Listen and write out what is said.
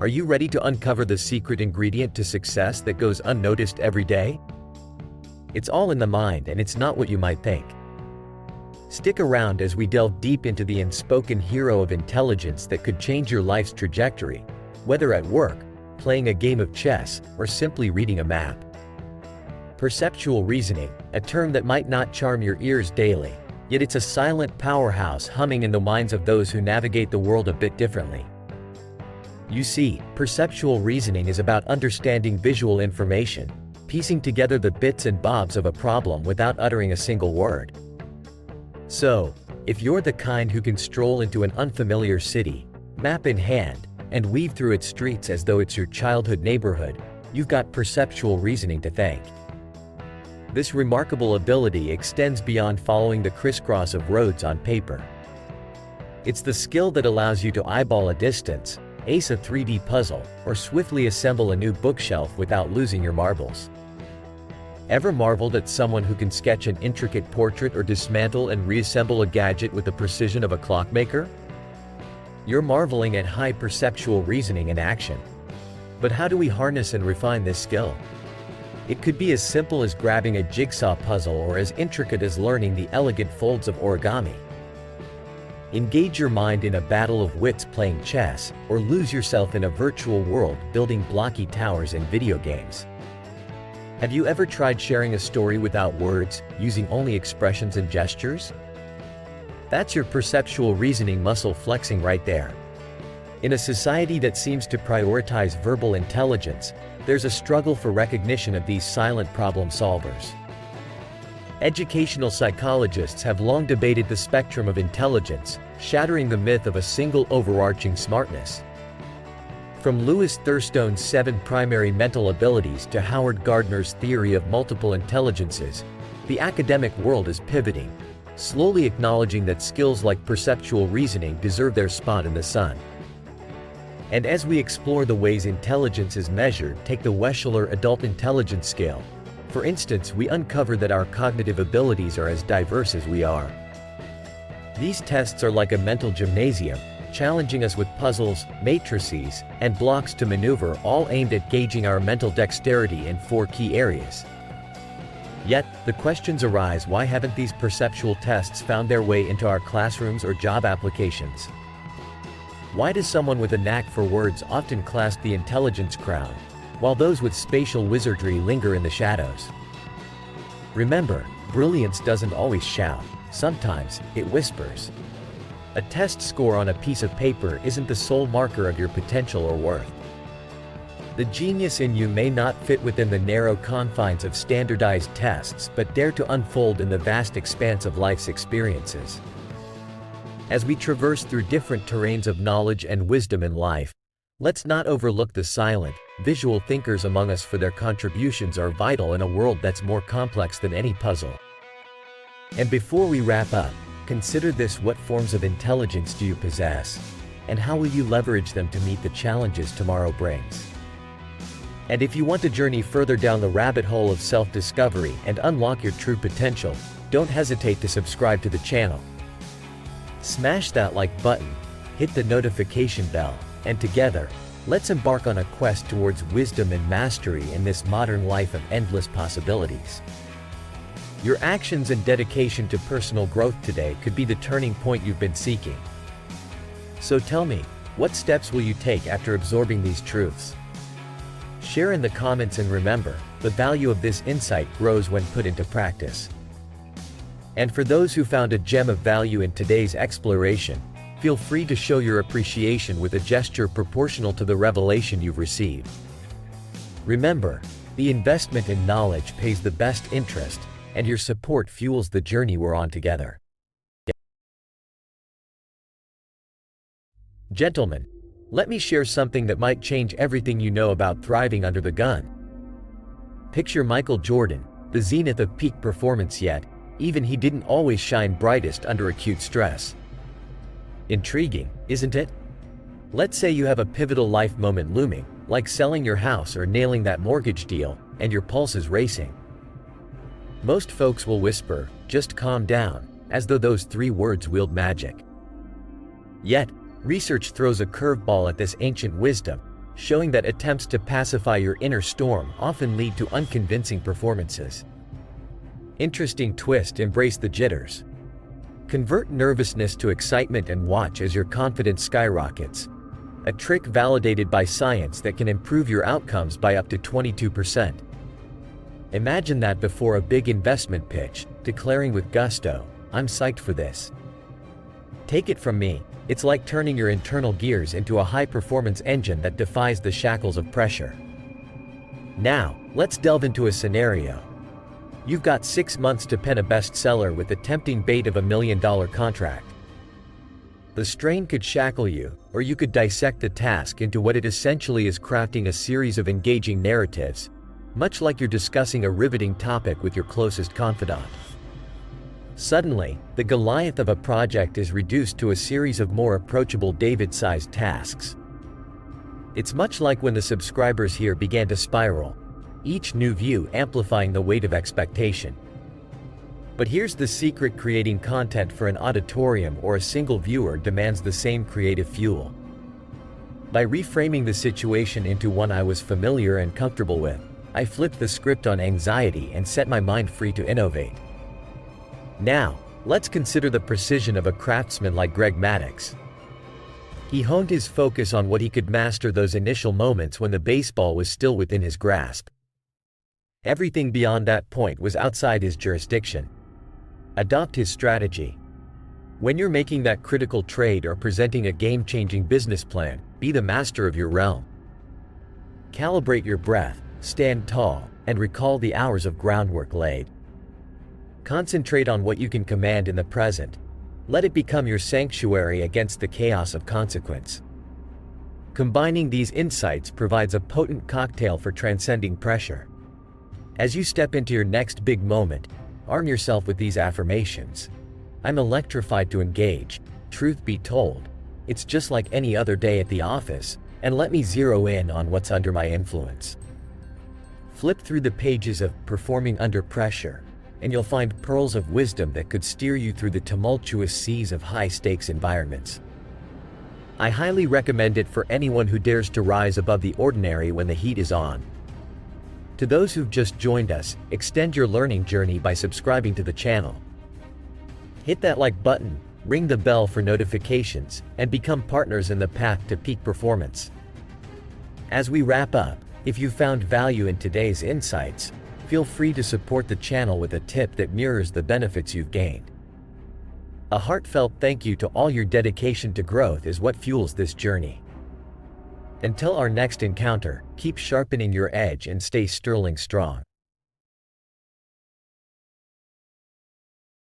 Are you ready to uncover the secret ingredient to success that goes unnoticed every day? It's all in the mind, and it's not what you might think. Stick around as we delve deep into the unspoken hero of intelligence that could change your life's trajectory, whether at work, playing a game of chess, or simply reading a map. Perceptual reasoning, a term that might not charm your ears daily, yet it's a silent powerhouse humming in the minds of those who navigate the world a bit differently. You see, perceptual reasoning is about understanding visual information, piecing together the bits and bobs of a problem without uttering a single word. So, if you're the kind who can stroll into an unfamiliar city, map in hand, and weave through its streets as though it's your childhood neighborhood, you've got perceptual reasoning to thank. This remarkable ability extends beyond following the crisscross of roads on paper. It's the skill that allows you to eyeball a distance, ace a 3D puzzle, or swiftly assemble a new bookshelf without losing your marbles. Ever marveled at someone who can sketch an intricate portrait or dismantle and reassemble a gadget with the precision of a clockmaker? You're marveling at high perceptual reasoning in action. But how do we harness and refine this skill? It could be as simple as grabbing a jigsaw puzzle or as intricate as learning the elegant folds of origami. Engage your mind in a battle of wits playing chess, or lose yourself in a virtual world building blocky towers in video games. Have you ever tried sharing a story without words, using only expressions and gestures? That's your perceptual reasoning muscle flexing right there. In a society that seems to prioritize verbal intelligence, there's a struggle for recognition of these silent problem solvers. Educational psychologists have long debated the spectrum of intelligence, shattering the myth of a single overarching smartness. From Louis Thurstone's 7 primary mental abilities to Howard Gardner's theory of multiple intelligences, the academic world is pivoting, slowly acknowledging that skills like perceptual reasoning deserve their spot in the sun. And as we explore the ways intelligence is measured, take the Wechsler Adult Intelligence Scale. For instance, we uncover that our cognitive abilities are as diverse as we are. These tests are like a mental gymnasium, challenging us with puzzles, matrices, and blocks to maneuver, all aimed at gauging our mental dexterity in 4 key areas. Yet, the questions arise: why haven't these perceptual tests found their way into our classrooms or job applications? Why does someone with a knack for words often clasp the intelligence crown, while those with spatial wizardry linger in the shadows? Remember, brilliance doesn't always shout, sometimes it whispers. A test score on a piece of paper isn't the sole marker of your potential or worth. The genius in you may not fit within the narrow confines of standardized tests, but dare to unfold in the vast expanse of life's experiences. As we traverse through different terrains of knowledge and wisdom in life, let's not overlook the silent, visual thinkers among us, for their contributions are vital in a world that's more complex than any puzzle. And before we wrap up, consider this: what forms of intelligence do you possess? And how will you leverage them to meet the challenges tomorrow brings? And if you want to journey further down the rabbit hole of self-discovery and unlock your true potential, don't hesitate to subscribe to the channel. Smash that like button, hit the notification bell, and together, let's embark on a quest towards wisdom and mastery in this modern life of endless possibilities. Your actions and dedication to personal growth today could be the turning point you've been seeking. So tell me, what steps will you take after absorbing these truths? Share in the comments, and remember, the value of this insight grows when put into practice. And for those who found a gem of value in today's exploration, feel free to show your appreciation with a gesture proportional to the revelation you've received. Remember, the investment in knowledge pays the best interest, and your support fuels the journey we're on together. Gentlemen, let me share something that might change everything you know about thriving under the gun. Picture Michael Jordan, the zenith of peak performance, yet even he didn't always shine brightest under acute stress. Intriguing, isn't it? Let's say you have a pivotal life moment looming, like selling your house or nailing that mortgage deal, and your pulse is racing. Most folks will whisper, "Just calm down," as though those 3 words wield magic. Yet, research throws a curveball at this ancient wisdom, showing that attempts to pacify your inner storm often lead to unconvincing performances. Interesting twist: embrace the jitters. Convert nervousness to excitement and watch as your confidence skyrockets. A trick validated by science that can improve your outcomes by up to 22%. Imagine that before a big investment pitch, declaring with gusto, "I'm psyched for this." Take it from me, it's like turning your internal gears into a high-performance engine that defies the shackles of pressure. Now, let's delve into a scenario. You've got 6 months to pen a bestseller with the tempting bait of $1 million contract. The strain could shackle you, or you could dissect the task into what it essentially is: crafting a series of engaging narratives, much like you're discussing a riveting topic with your closest confidant. Suddenly, the Goliath of a project is reduced to a series of more approachable David-sized tasks. It's much like when the subscribers here began to spiral, each new view amplifying the weight of expectation. But here's the secret: creating content for an auditorium or a single viewer demands the same creative fuel. By reframing the situation into one I was familiar and comfortable with, I flipped the script on anxiety and set my mind free to innovate. Now, let's consider the precision of a craftsman like Greg Maddux. He honed his focus on what he could master: those initial moments when the baseball was still within his grasp. Everything beyond that point was outside his jurisdiction. Adopt his strategy. When you're making that critical trade or presenting a game-changing business plan, be the master of your realm. Calibrate your breath, stand tall, and recall the hours of groundwork laid. Concentrate on what you can command in the present. Let it become your sanctuary against the chaos of consequence. Combining these insights provides a potent cocktail for transcending pressure. As you step into your next big moment, arm yourself with these affirmations. I'm electrified to engage. Truth be told, it's just like any other day at the office, and let me zero in on what's under my influence. Flip through the pages of Performing Under Pressure, and you'll find pearls of wisdom that could steer you through the tumultuous seas of high-stakes environments. I highly recommend it for anyone who dares to rise above the ordinary when the heat is on. To those who've just joined us, extend your learning journey by subscribing to the channel. Hit that like button, ring the bell for notifications, and become partners in the path to peak performance. As we wrap up, if you found value in today's insights, feel free to support the channel with a tip that mirrors the benefits you've gained. A heartfelt thank you to all your dedication to growth is what fuels this journey. Until our next encounter, keep sharpening your edge and stay sterling strong.